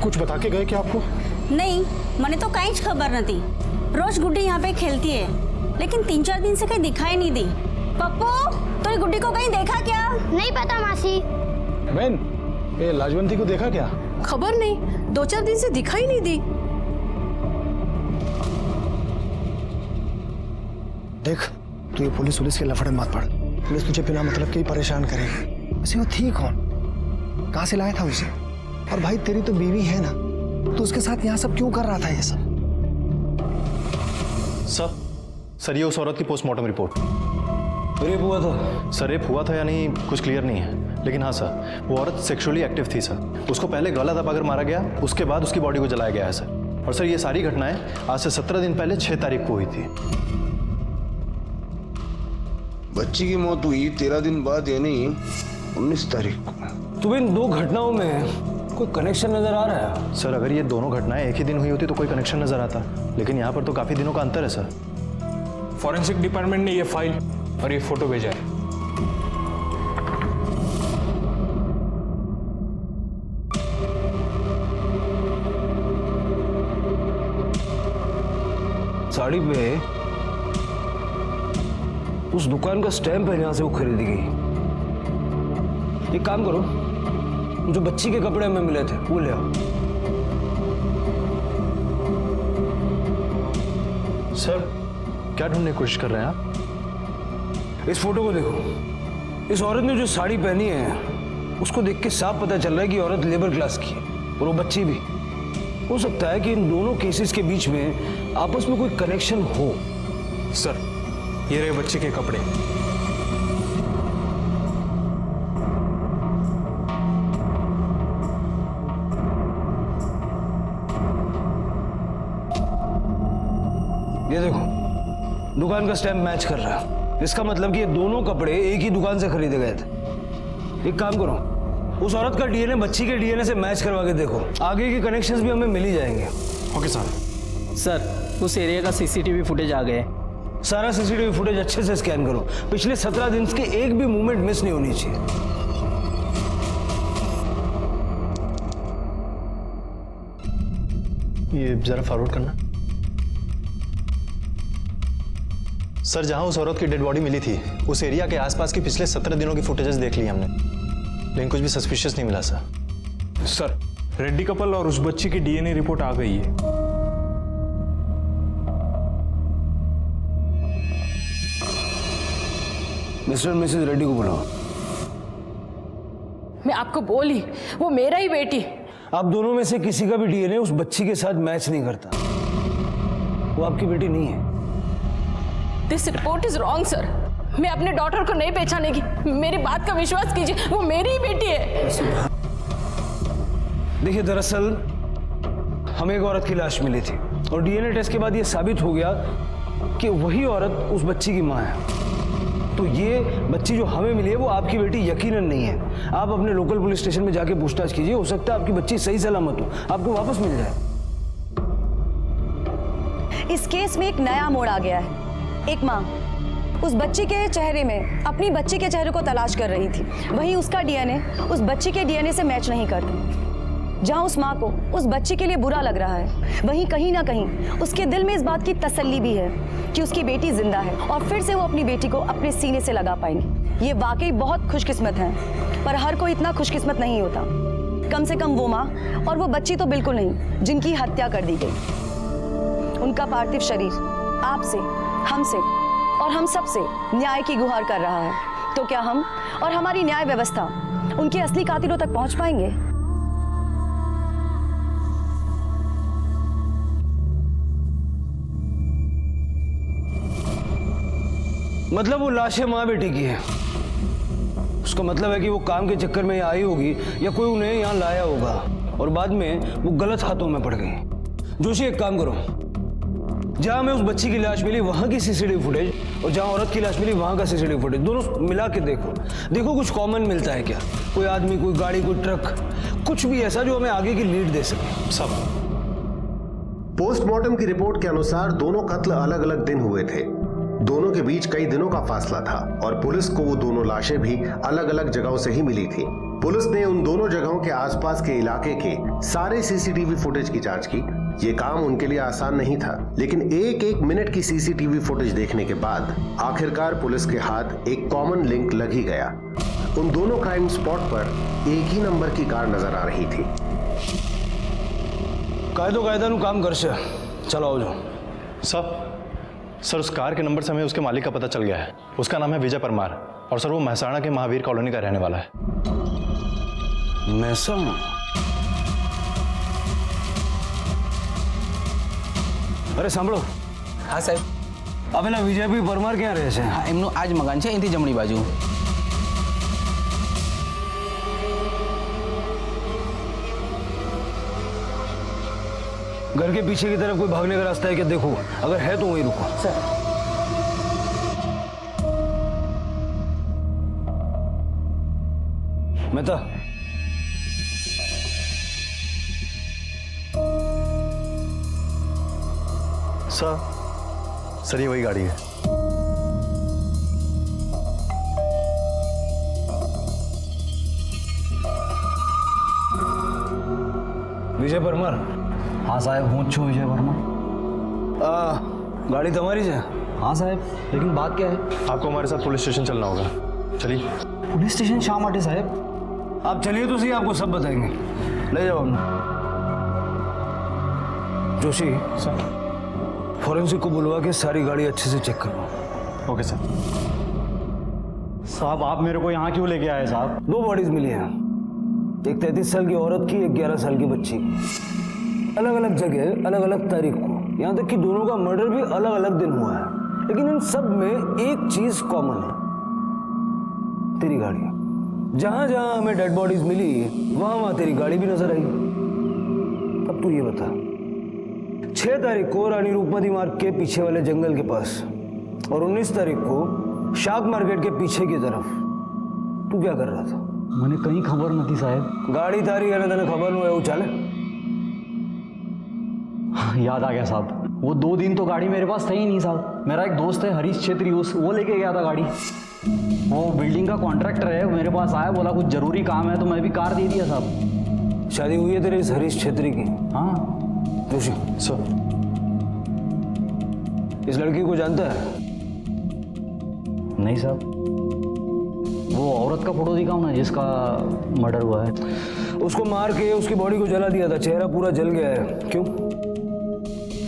[SPEAKER 1] कुछ बता के गए क्या आपको?
[SPEAKER 3] नहीं, मैंने तो कहीं खबर न थी। रोज गुड्डी यहाँ पे खेलती है, लेकिन 3-4 दिन से कहीं दिखाई नहीं दी। पप्पू, तूने गुड्डी को कहीं देखा क्या? नहीं पता मासी।
[SPEAKER 1] बहन, ये लाजवंती को देखा क्या?
[SPEAKER 2] खबर नहीं, 2-4 दिन से दिखाई नहीं दी।
[SPEAKER 14] देख, तू ये पुलिस के लफड़े मत पड़। पुलिस तुझे बिना मतलब के ही परेशान करेगी। वैसे वो थी कौन? कहाँ से लाया था उसे? और भाई तेरी तो बीवी है ना, तो उसके साथ यहाँ सब क्यों कर रहा था ये सब?
[SPEAKER 8] सर ये उस औरत की पोस्टमार्टम रिपोर्ट।
[SPEAKER 9] रेप हुआ था?
[SPEAKER 8] सर रेप हुआ था या नहीं कुछ क्लियर नहीं है, लेकिन हाँ सर वो औरत सेक्सुअली एक्टिव थी सर। उसको पहले गला दबाकर मारा गया, उसके बाद उसकी बॉडी को जलाया गया है सर। और सर ये सारी घटनाएं आज से 17 दिन पहले 6 तारीख को हुई थी।
[SPEAKER 15] बच्ची की मौत हुई 13 दिन बाद यानी 19 तारीख को।
[SPEAKER 9] तुम्हें इन दो घटनाओं में कोई कनेक्शन नजर आ रहा है?
[SPEAKER 8] सर अगर ये दोनों घटनाएं एक ही दिन हुई होती तो कोई कनेक्शन नजर आता, लेकिन यहाँ पर तो काफी दिनों का अंतर है सर।
[SPEAKER 5] फॉरेंसिक डिपार्टमेंट ने ये फाइल और ये फोटो भेजा है।
[SPEAKER 9] साड़ी पे उस दुकान का स्टैंप है जहां से वो खरीदी गई। एक काम करो, जो बच्ची के कपड़े हमें मिले थे वो ले आओ।
[SPEAKER 8] सर क्या ढूंढने की कोशिश कर रहे हैं आप?
[SPEAKER 9] इस फोटो को देखो। इस औरत ने जो साड़ी पहनी है उसको देख के साफ पता चल रहा है कि औरत लेबर क्लास की है और वो बच्ची भी। हो सकता है कि इन दोनों केसेस के बीच में आपस में कोई कनेक्शन हो।
[SPEAKER 5] सर ये रहे बच्चे के कपड़े।
[SPEAKER 9] ये देखो, दुकान का स्टैम्प मैच कर रहा है। इसका मतलब कि ये दोनों कपड़े एक ही दुकान से खरीदे गए थे। एक काम करो, उस औरत का डीएनए बच्ची के डीएनए से मैच करवा के देखो, आगे के कनेक्शंस भी हमें मिल ही जाएंगे।
[SPEAKER 8] ओके
[SPEAKER 12] सर उस एरिया का सीसीटीवी फुटेज आ गए।
[SPEAKER 9] सारा सीसीटीवी फुटेज अच्छे से स्कैन करो। पिछले 17 दिन के एक भी मूवमेंट मिस नहीं होनी चाहिए।
[SPEAKER 8] ये जरा फॉरवर्ड करना। सर जहां उस औरत की डेड बॉडी मिली थी उस एरिया के आसपास की पिछले 17 दिनों की फुटेजेस देख ली हमने, लेकिन कुछ भी सस्पिशियस नहीं मिला सर।
[SPEAKER 5] सर रेड्डी कपल और उस बच्ची की डीएनए रिपोर्ट आ गई है।
[SPEAKER 9] मिस्टर और मिसेस रेड्डी को बुलाओ।
[SPEAKER 2] मैं आपको बोली, वो मेरा ही बेटी।
[SPEAKER 9] आप दोनों में से किसी का भी डीएनए उस बच्ची के साथ मैच नहीं करता। वो आपकी बेटी नहीं है।
[SPEAKER 2] This report is wrong sir. मैं अपने डॉटर को नहीं पहचानेगी। मेरी बात का विश्वास कीजिए, वो मेरी ही बेटी है।
[SPEAKER 9] देखिए दरअसल हमें एक औरत की लाश मिली थी और डीएनए टेस्ट के बाद ये साबित हो गया कि वही औरत उस बच्ची की मां है। तो ये बच्ची जो हमें मिली है वो आपकी बेटी यकीनन नहीं है। आप अपने लोकल पुलिस स्टेशन में जाके पूछताछ कीजिए, हो सकता है आपकी बच्ची सही सलामत हो, आपको वापस मिल जाए।
[SPEAKER 3] इस केस में एक नया मोड़ आ गया है। एक माँ उस बच्ची के चेहरे में अपनी बच्ची के चेहरे को तलाश कर रही थी, वहीं उसका डीएनए उस बच्ची के डीएनए से मैच नहीं करता। जहां उस माँ को उस बच्ची के लिए बुरा लग रहा है, वहीं कहीं ना कहीं उसके दिल में इस बात की तसल्ली भी है कि उसकी बेटी जिंदा है और फिर से वो अपनी बेटी को अपने सीने से लगा पाएंगे। ये वाकई बहुत खुशकिस्मत है, पर हर कोई इतना खुशकिस्मत नहीं होता। कम से कम वो माँ और वो बच्ची तो बिल्कुल नहीं जिनकी हत्या कर दी गई। उनका पार्थिव शरीर आपसे, हमसे और हम सब से न्याय की गुहार कर रहा है। तो क्या हम और हमारी न्याय व्यवस्था उनके असली कातिलों तक पहुंच पाएंगे?
[SPEAKER 9] मतलब वो लाशें माँ बेटी की है। उसका मतलब है कि वो काम के चक्कर में यहाँ आई होगी या कोई उन्हें यहाँ लाया होगा और बाद में वो गलत हाथों में पड़ गई। जोशी एक काम करो, जहां हमें उस बच्ची की लाश मिली वहां की सीसीटीवी फुटेज और जहां औरत की लाश मिली वहां का सीसीटीवी फुटेज दोनों मिला के देखो कुछ कॉमन मिलता है क्या। कोई आदमी, कोई गाड़ी, कोई ट्रक, कुछ भी ऐसा जो हमें आगे की लीड दे सके। सब
[SPEAKER 7] पोस्टमार्टम की रिपोर्ट के अनुसार दोनों कत्ल अलग अलग दिन हुए थे। दोनों के बीच कई दिनों का फासला था और पुलिस को वो दोनों लाशें भी अलग अलग जगहों से ही मिली थी। पुलिस ने उन दोनों जगहों के आसपास के इलाके के सारे सीसीटीवी फुटेज की जांच की। ये काम उनके लिए आसान नहीं था, लेकिन एक एक मिनट की सीसीटीवी फुटेज देखने के बाद आखिरकार पुलिस के हाथ एक कॉमन लिंक लग ही गया। उन दोनों क्राइम स्पॉट पर एक ही नंबर की कार नजर आ रही थी।
[SPEAKER 9] कायदो कायदा नु काम कर से चलाओ जो।
[SPEAKER 8] सर उस कार के नंबर से हमें उसके मालिक का पता चल गया है। उसका नाम है विजय परमार और सर वो महसाणा के महावीर कॉलोनी का रहने वाला है।
[SPEAKER 9] महसाणा? अरे सांभळो।
[SPEAKER 12] हाँ साहब।
[SPEAKER 9] अब विजय भी परमार क्या रहे છે?
[SPEAKER 12] हाँ એમનું આજ મકાન છે અહીંથી જમણી બાજુ।
[SPEAKER 9] घर के पीछे की तरफ कोई भागने का रास्ता है क्या? देखो, अगर है तो वहीं रुको। सर मेहता,
[SPEAKER 8] सर ये वही गाड़ी है।
[SPEAKER 9] विजय परमार?
[SPEAKER 12] हाँ साहब, हूँ छू विजय वर्मा।
[SPEAKER 9] गाड़ी तुम्हारी है?
[SPEAKER 12] हाँ साहब, लेकिन बात क्या है?
[SPEAKER 8] आपको हमारे साथ पुलिस स्टेशन चलना होगा। चलिए।
[SPEAKER 12] पुलिस स्टेशन शा माटे साहब?
[SPEAKER 9] आप चलिए तो सही, आपको सब बताएंगे। ले जाओ हमने। जोशी सर, फॉरेंसिक को बुलवा के सारी गाड़ी अच्छे से चेक करवाओ।
[SPEAKER 8] Okay sir. साहब आप मेरे को यहाँ क्यों लेके आए साहब?
[SPEAKER 9] 2 बॉडीज मिली हैं, एक 33 साल की औरत की, एक 11 साल की बच्ची की। अलग अलग जगह, अलग अलग तारीख को, यहाँ तक कि दोनों का मर्डर भी अलग अलग दिन हुआ है। लेकिन इन सब में एक चीज कॉमन है, तेरी गाड़ी। जहां जहां हमें डेड बॉडीज मिली वहां वहां तेरी गाड़ी भी नजर आई। अब तू ये बता, 6 तारीख को रानी रूपमती मार्ग के पीछे वाले जंगल के पास और 19 तारीख को शाक मार्केट के पीछे की तरफ तू क्या कर रहा था?
[SPEAKER 12] मैंने कहीं खबर नहीं साहब।
[SPEAKER 9] गाड़ी तारी है ना, तेने खबर नहीं है? वो चाले
[SPEAKER 12] याद आ गया साहब, वो 2 दिन तो गाड़ी मेरे पास था ही नहीं साहब। मेरा एक दोस्त है हरीश छेत्री, वो लेके गया था गाड़ी। वो बिल्डिंग का कॉन्ट्रैक्टर है, मेरे पास आया, बोला कुछ जरूरी काम है, तो मैं भी कार दे दिया साहब।
[SPEAKER 9] शादी हुई है तेरे इस हरीश छेत्री की?
[SPEAKER 12] हाँ।
[SPEAKER 9] जोशी
[SPEAKER 8] सर,
[SPEAKER 9] इस लड़की को जानता है?
[SPEAKER 12] नहीं साहब। वो औरत का फोटो दिखाओ ना जिसका मर्डर हुआ है।
[SPEAKER 9] उसको मार के उसकी बॉडी को जला दिया था, चेहरा पूरा जल गया है। क्यों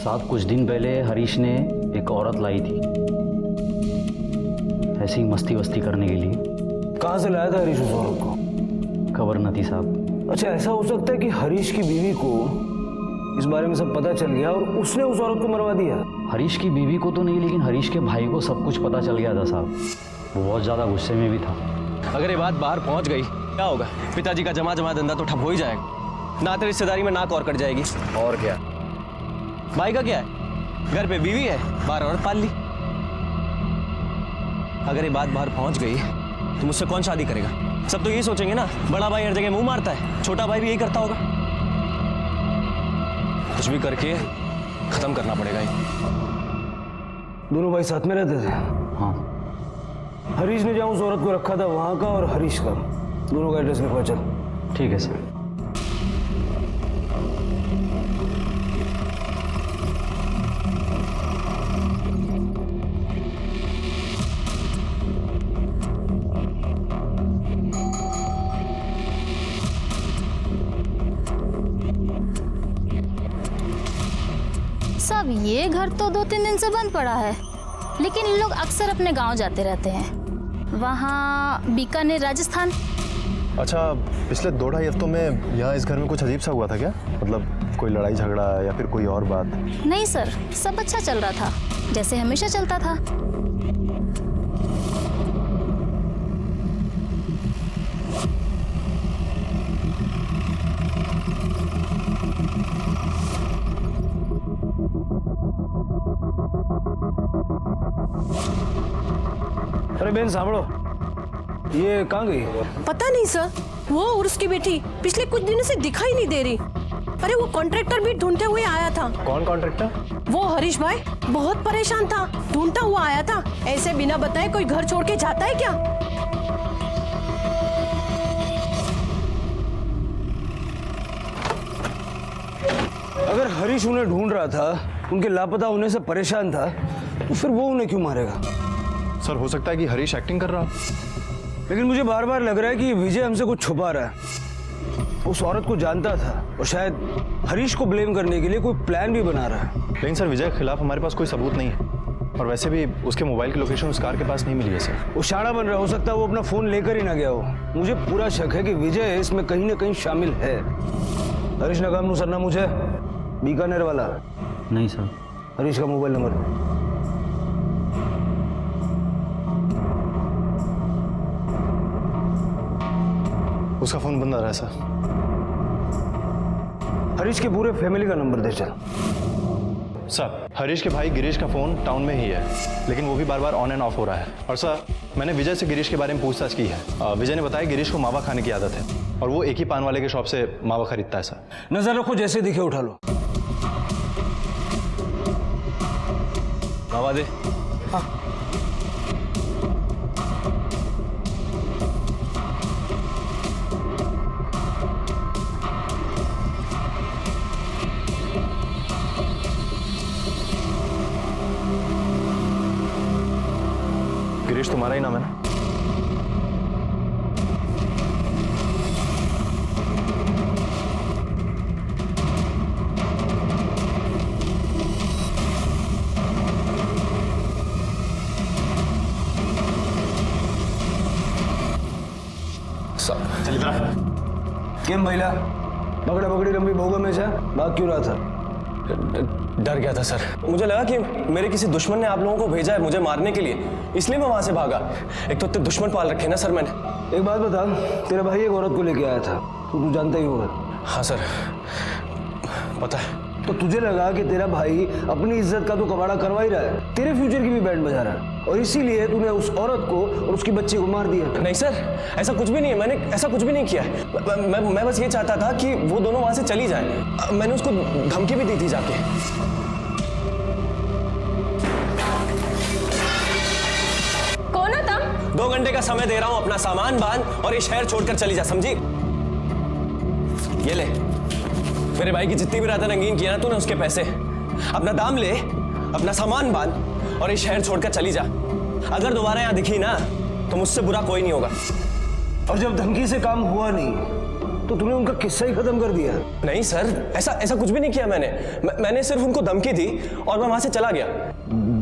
[SPEAKER 12] साहब? कुछ दिन पहले हरीश ने एक औरत लाई थी, ऐसी ही मस्ती वस्ती करने के लिए।
[SPEAKER 9] कहाँ से लाया था हरीश उस औरत को?
[SPEAKER 12] खबर न थी साहब।
[SPEAKER 9] अच्छा, ऐसा हो सकता है कि हरीश की बीवी को इस बारे में सब पता चल गया और उसने उस औरत को मरवा दिया?
[SPEAKER 12] हरीश की बीवी को तो नहीं, लेकिन हरीश के भाई को सब कुछ पता चल गया था साहब। वो बहुत ज्यादा गुस्से में भी था।
[SPEAKER 16] अगर ये बात बाहर पहुंच गई क्या होगा? पिताजी का जमा धंधा तो ठप हो ही जाएगा, नाते रिश्तेदारी में नाक और कट जाएगी।
[SPEAKER 8] और क्या?
[SPEAKER 16] भाई का क्या है, घर पे बीवी है, बाहर औरत पाल ली। अगर ये बात बाहर पहुंच गई तो मुझसे कौन शादी करेगा? सब तो यही सोचेंगे ना, बड़ा भाई हर जगह मुंह मारता है, छोटा भाई भी यही करता होगा। कुछ भी करके खत्म करना पड़ेगा ये।
[SPEAKER 9] दोनों भाई साथ में रहते थे?
[SPEAKER 12] हाँ।
[SPEAKER 9] हरीश ने जहाँ उस औरत को रखा था वहां का और हरीश का दोनों का एड्रेस लिखवा। चल।
[SPEAKER 12] ठीक है सर।
[SPEAKER 17] सब ये घर तो 2-3 दिन से बंद पड़ा है, लेकिन इन लोग अक्सर अपने गांव जाते रहते हैं। वहाँ बीकानेर, राजस्थान।
[SPEAKER 8] अच्छा, पिछले 2-2.5 हफ्तों में यहाँ इस घर में कुछ अजीब सा हुआ था क्या? मतलब कोई लड़ाई झगड़ा या फिर कोई और बात?
[SPEAKER 17] नहीं सर, सब अच्छा चल रहा था, जैसे हमेशा चलता था।
[SPEAKER 9] बहन सामड़ो, ये कहाँ गई?
[SPEAKER 18] पता नहीं सर, वो और उसकी बेटी पिछले कुछ दिनों से दिखाई नहीं दे रही। अरे वो कॉन्ट्रैक्टर भी ढूंढते हुए आया था।
[SPEAKER 8] कौन कॉन्ट्रैक्टर?
[SPEAKER 18] वो हरीश भाई बहुत परेशान था, ढूंढता हुआ आया था। ऐसे बिना बताए कोई घर छोड़ के जाता है क्या?
[SPEAKER 9] अगर हरीश उन्हें ढूंढ रहा था, उनके लापता होने से परेशान था, तो फिर वो उन्हें क्यों मारेगा?
[SPEAKER 8] सर हो सकता है कि हरीश एक्टिंग कर रहा,
[SPEAKER 9] लेकिन मुझे बार बार लग रहा है कि विजय हमसे कुछ छुपा रहा है। उस औरत को जानता था और शायद हरीश को ब्लेम करने के लिए कोई प्लान भी बना रहा है।
[SPEAKER 8] लेकिन सर विजय के खिलाफ हमारे पास कोई सबूत नहीं है, और वैसे भी उसके मोबाइल की लोकेशन उस कार के पास नहीं मिली है सर।
[SPEAKER 9] वो शाड़ा बन रहा, हो सकता है वो अपना फोन लेकर ही ना गया हो। मुझे पूरा शक है कि विजय इसमें कहीं ना कहीं शामिल है। हरीश नगाम नु सरना मुझे बीकानेर वाला?
[SPEAKER 12] नहीं सर।
[SPEAKER 9] हरीश का मोबाइल नंबर?
[SPEAKER 8] उसका फोन बंद आ रहा है सर।
[SPEAKER 9] हरीश के पूरे फैमिली का नंबर दे चल।
[SPEAKER 8] सर हरीश के भाई गिरीश का फोन टाउन में ही है, लेकिन वो भी बार बार ऑन एंड ऑफ हो रहा है। और सर मैंने विजय से गिरीश के बारे में पूछताछ की है। विजय ने बताया गिरीश को मावा खाने की आदत है और वो एक ही पान वाले के शॉप से मावा खरीदता है सर।
[SPEAKER 9] नजर रखो, जैसे दिखे उठा लो।
[SPEAKER 16] मावा दे।
[SPEAKER 8] गिरीश तुम्हारा ही नाम है ना?
[SPEAKER 9] चल इधर। केम महिला पकड़ा पकड़ी रंबी भोगा में से भाग क्यों रहा था?
[SPEAKER 16] डर गया था सर, मुझे लगा कि मेरे किसी दुश्मन ने आप लोगों को भेजा है मुझे मारने के लिए, इसलिए मैं वहां से भागा। एक तो इतने दुश्मन पाल रखे ना सर मैंने।
[SPEAKER 9] एक बात बता, तेरा भाई एक औरत को लेके आया था, तू जानता ही होगा।
[SPEAKER 16] हाँ सर पता है।
[SPEAKER 9] तो तुझे लगा कि तेरा भाई अपनी इज्जत का तो कबाड़ा करवा ही रहा है, तेरे फ्यूचर की भी बैंड बजा रहा है, और इसीलिए तूने उस औरत को और उसकी बच्ची को मार दिया।
[SPEAKER 16] नहीं सर, ऐसा कुछ भी नहीं है, मैंने ऐसा कुछ भी नहीं किया है। मैं बस ये चाहता था कि वो दोनों वहां से चली जाएं। मैंने उसको धमकी भी दी थी जाके।
[SPEAKER 18] कौन है तुम?
[SPEAKER 16] 2 घंटे का समय दे रहा हूं, अपना सामान बांध और ये शहर छोड़कर चली जा, समझी? ये ले, मेरे भाई की जितनी भी रातें रंगीन किया ना तूने, उसके पैसे। अपना दाम ले, अपना सामान बांध और ये शहर छोड़कर चली जा। अगर दोबारा यहां दिखी ना तो मुझसे बुरा कोई नहीं होगा।
[SPEAKER 9] और जब धमकी से काम हुआ नहीं तो तूने उनका किस्सा ही खत्म कर दिया।
[SPEAKER 16] नहीं सर, ऐसा कुछ भी नहीं किया मैंने सिर्फ उनको धमकी दी और मैं वहां से चला गया।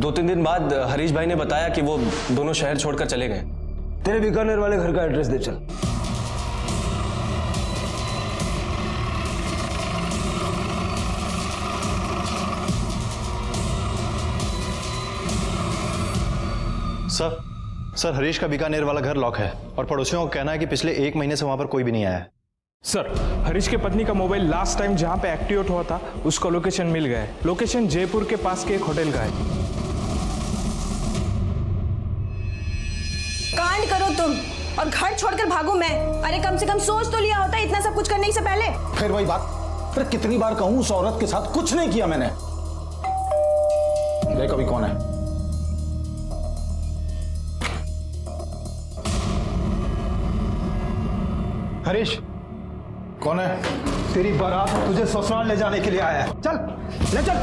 [SPEAKER 16] 2-3 दिन बाद हरीश भाई ने बताया कि वो दोनों शहर छोड़कर चले गए।
[SPEAKER 9] तेरे बीकानेर वाले घर का एड्रेस दे चल।
[SPEAKER 8] सर हरीश का बीकानेर वाला घर लॉक है और पड़ोसियों का कहना है कि पिछले 1 महीने से वहां पर कोई भी नहीं आया है।
[SPEAKER 5] सर हरीश के पत्नी का मोबाइल लास्ट टाइम जहां पे एक्टिवेट हुआ था उसका लोकेशन मिल गया है। लोकेशन जयपुर के पास के एक होटल का है।
[SPEAKER 18] कांड करो तुम और घर छोड़कर भागो मैं। अरे कम से कम सोच तो लिया होता इतना सब कुछ करने से पहले।
[SPEAKER 1] फिर वही बात, फिर कितनी बार कहूं उस औरत के साथ कुछ नहीं किया मैंने। देख अभी कौन है।
[SPEAKER 14] हरीश
[SPEAKER 1] कौन है?
[SPEAKER 14] तेरी बारात तुझे ससुराल ले जाने के लिए आया है। चल ले चल।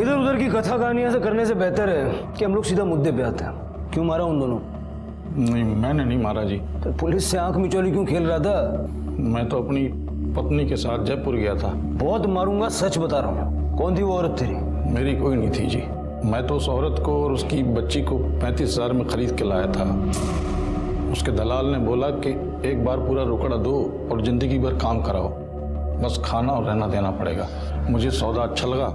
[SPEAKER 9] इधर उधर की कथा कहानियां से करने से बेहतर है कि हम लोग सीधा मुद्दे पे आते हैं। क्यों मारा उन दोनों?
[SPEAKER 1] नहीं मैंने नहीं मारा जी।
[SPEAKER 9] तो पुलिस से आंख मिचौली क्यों खेल रहा था?
[SPEAKER 1] मैं तो अपनी पत्नी के साथ जयपुर गया था।
[SPEAKER 9] बहुत मारूंगा, सच बता रहा हूँ। कौन थी वो औरत तेरी?
[SPEAKER 1] मेरी कोई नहीं थी जी। मैं तो उस औरत को और उसकी बच्ची को 35,000 में खरीद के लाया था। उसके दलाल ने बोला कि एक बार पूरा रोकड़ा दो और जिंदगी भर काम कराओ, बस खाना और रहना देना पड़ेगा। मुझे सौदा अच्छा लगा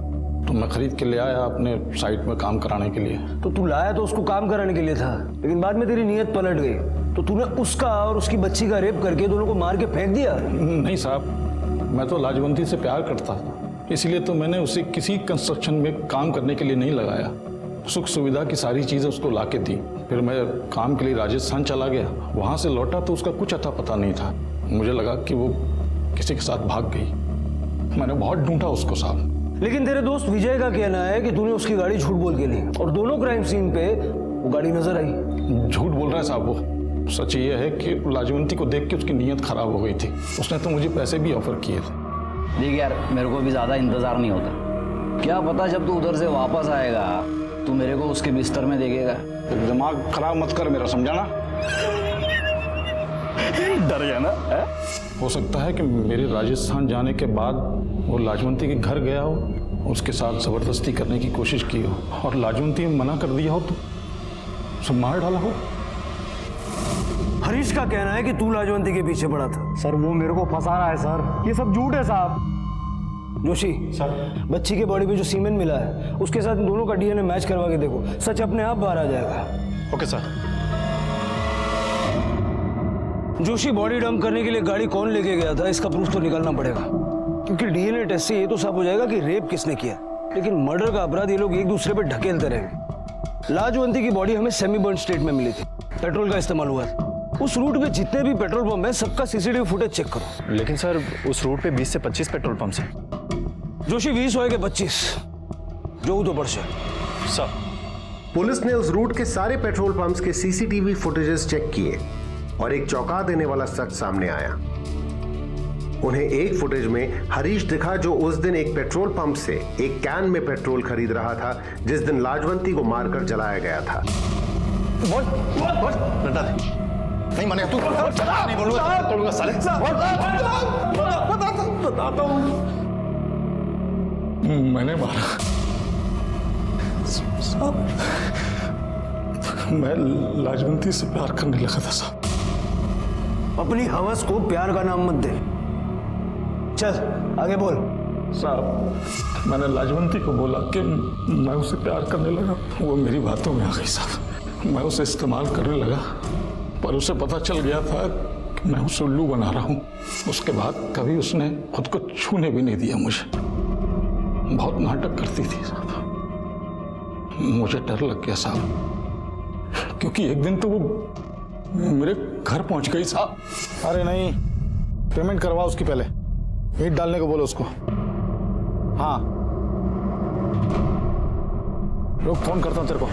[SPEAKER 1] तो मैं खरीद के ले आया अपने साइट में काम कराने के लिए।
[SPEAKER 9] तो तू लाया तो उसको काम कराने के लिए था, लेकिन बाद में तेरी नीयत पलट गई तो तूने उसका और उसकी बच्ची का रेप करके दोनों को मार के फेंक दिया।
[SPEAKER 1] नहीं साहब, मैं तो लाजवंती से प्यार करता था। इसलिए तो मैंने उसे किसी कंस्ट्रक्शन में काम करने के लिए नहीं लगाया। सुख सुविधा की सारी चीज़ें उसको ला के दी। फिर मैं काम के लिए राजस्थान चला गया, वहाँ से लौटा तो उसका कुछ अता पता नहीं था। मुझे लगा कि वो किसी के साथ भाग गई। मैंने बहुत ढूंढा उसको साहब।
[SPEAKER 9] लेकिन तेरे दोस्त विजय का कहना है कि तूने उसकी गाड़ी झूठ बोल के ली और दोनों क्राइम सीन पे वो गाड़ी नजर आई।
[SPEAKER 1] झूठ बोल रहा है साहब वो। सच ये है कि लाजवंती को देख के उसकी नीयत खराब हो गई थी। उसने तो मुझे पैसे भी ऑफर किए थे।
[SPEAKER 12] देख यार, मेरे को भी ज़्यादा इंतज़ार नहीं होता। क्या पता जब तू उधर से वापस आएगा तू मेरे को उसके बिस्तर में देखेगा।
[SPEAKER 1] दिमाग खराब मत कर मेरा, समझा ना?
[SPEAKER 12] डर गया ना है?
[SPEAKER 1] हो सकता है कि मेरे राजस्थान जाने के बाद वो लाजवंती के घर गया हो, उसके साथ जबरदस्ती करने की कोशिश की हो और लाजवंती ने मना कर दिया हो तो उसे मार डाला हो।
[SPEAKER 9] हरीश का कहना है कि तू लाजवंती के पीछे पड़ा था।
[SPEAKER 12] सर वो मेरे को फंसा रहा है सर, ये सब झूठ है साहब।
[SPEAKER 9] जोशी सर, बच्ची के बॉडी पे जो सीमेन मिला है उसके साथ दोनों का डीएनए मैच करवा के देखो, सच अपने आप बाहर आ जाएगा।
[SPEAKER 8] Okay sir.
[SPEAKER 9] Joshi, body dump करने के लिए गाड़ी कौन लेके गया था इसका प्रूफ तो निकालना पड़ेगा, क्योंकि डीएनए टेस्ट से ये तो साफ हो जाएगा कि रेप किसने किया। लेकिन मर्डर का अपराध ये लोग एक दूसरे पे ढकेलते रहेंगे। लाजवंती की बॉडी हमें सेमी बर्न स्टेट में मिली थी, पेट्रोल का इस्तेमाल हुआ था। उस रूट पे जितने भी पेट्रोल पंप है सबका सीसीटीवी फुटेज चेक करो।
[SPEAKER 8] लेकिन सर उस रूट पे 20 से 25 पेट्रोल पंप्स हैं।
[SPEAKER 9] जोशी 20 होए के 25 जो तो बढ़
[SPEAKER 8] सर।
[SPEAKER 7] पुलिस ने उस रूट के सारे पेट्रोल पंप्स के सीसीटीवी फुटेजेस चेक किए और एक चौंका देने वाला सच सामने आया। उन्हें एक फुटेज में हरीश दिखा जो उस दिन एक पेट्रोल पंप से एक कैन में पेट्रोल खरीद रहा था जिस दिन लाजवंती को मारकर जलाया गया था।
[SPEAKER 8] नहीं माने तू नहीं बोलूंगा साले।
[SPEAKER 1] बताता हूँ मैंने मारा साहब। मैं लाजवंती से प्यार करने लगा था साहब।
[SPEAKER 9] अपनी हवस को प्यार का नाम मत दे। चल आगे बोल।
[SPEAKER 1] साहब मैंने लाजवंती को बोला कि मैं उसे प्यार करने लगा। वो मेरी बातों में आ गई साहब। मैं उसे इस्तेमाल करने लगा पर उसे पता चल गया था कि मैं उसे उल्लू बना रहा हूँ। उसके बाद कभी उसने खुद को छूने भी नहीं दिया मुझे। बहुत नाटक करती थी साहब। मुझे डर लग गया साहब, क्योंकि एक दिन तो वो मेरे घर पहुंच गई साहब। अरे नहीं, पेमेंट करवा उसकी, पहले ईंट डालने को बोलो उसको। हाँ रुक, फोन करता हूं तेरे को।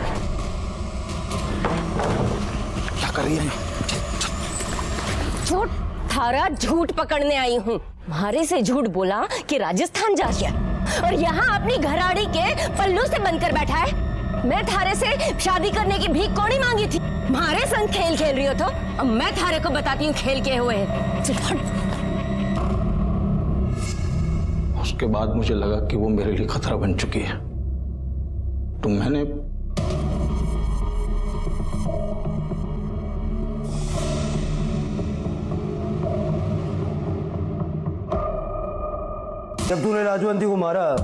[SPEAKER 1] क्या कर रही है?
[SPEAKER 2] झूठ थारा झूठ पकड़ने आई हूँ। मारे से झूठ बोला कि राजस्थान जा गया और यहाँ अपनी घराड़ी के पल्लू से बनकर बैठा है। मैं थारे से शादी करने की भीख कौड़ी मांगी थी। मारे संग खेल खेल रही हो तो अब मैं थारे को बताती हूँ खेल के हुए।
[SPEAKER 1] उसके बाद मुझे लगा कि वो मेरे लिए खतरा बन चुकी है, तो मैंने
[SPEAKER 9] जब तूने लाजवंती को मारा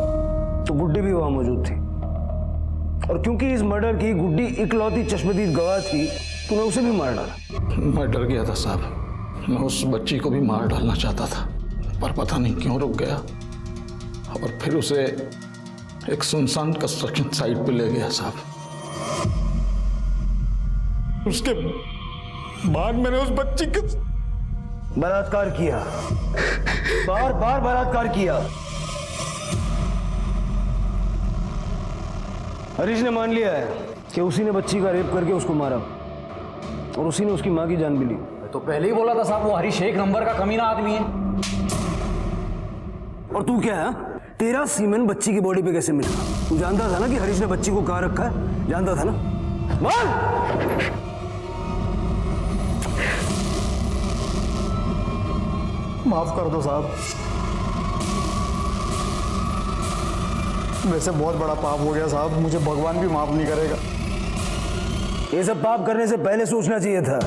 [SPEAKER 9] तो गुड्डी भी वहां मौजूद थी, और क्योंकि इस मर्डर की गुड्डी इकलौती चश्मदीद गवाह थी तूने उसे भी मार डाला।
[SPEAKER 1] मैं डर गया था साहब। मैं उस बच्ची को भी मार डालना चाहता था पर पता नहीं क्यों रुक गया और फिर उसे एक सुनसान कंस्ट्रक्शन साइट पे ले गया साहब। उसके बाद मैंने उस बच्ची को
[SPEAKER 9] बलात्कार किया, बार बार बलात्कार किया। हरीश ने मान लिया है कि उसी ने बच्ची का रेप करके उसको मारा और उसी ने उसकी मां की जान भी ली।
[SPEAKER 12] तो पहले ही बोला था साहब वो हरीश एक नंबर का कमीना आदमी है।
[SPEAKER 9] और तू क्या है? तेरा सीमेन बच्ची की बॉडी पे कैसे मिला? तू जानता था ना कि हरीश ने बच्ची को कहाँ रखा है? जानता था ना? बोल।
[SPEAKER 14] माफ कर दो साहब, वैसे बहुत बड़ा पाप हो गया साहब, मुझे भगवान भी माफ नहीं करेगा।
[SPEAKER 9] ये सब पाप करने से पहले सोचना चाहिए था।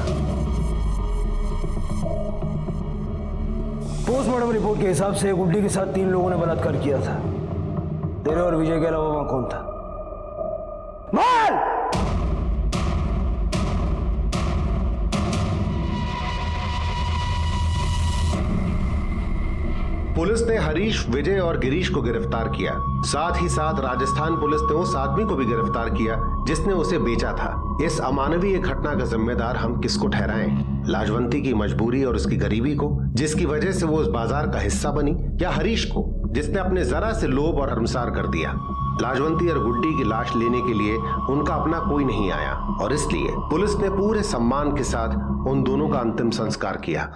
[SPEAKER 9] पोस्टमार्टम रिपोर्ट के हिसाब से गुड्डी के साथ 3 लोगों ने बलात्कार किया था। तेरे और विजय के अलावा वहां कौन था? बोल।
[SPEAKER 7] पुलिस ने हरीश, विजय और गिरीश को गिरफ्तार किया। साथ ही साथ राजस्थान पुलिस ने उस आदमी को भी गिरफ्तार किया जिसने उसे बेचा था। इस अमानवीय घटना का जिम्मेदार हम किसको ठहराएं? लाजवंती की मजबूरी और उसकी गरीबी को, जिसकी वजह से वो उस बाजार का हिस्सा बनी, या हरीश को, जिसने अपने जरा से लोभ और शर्मसार कर दिया? लाजवंती और गुड्डी की लाश लेने के लिए उनका अपना कोई नहीं आया और इसलिए पुलिस ने पूरे सम्मान के साथ उन दोनों का अंतिम संस्कार किया।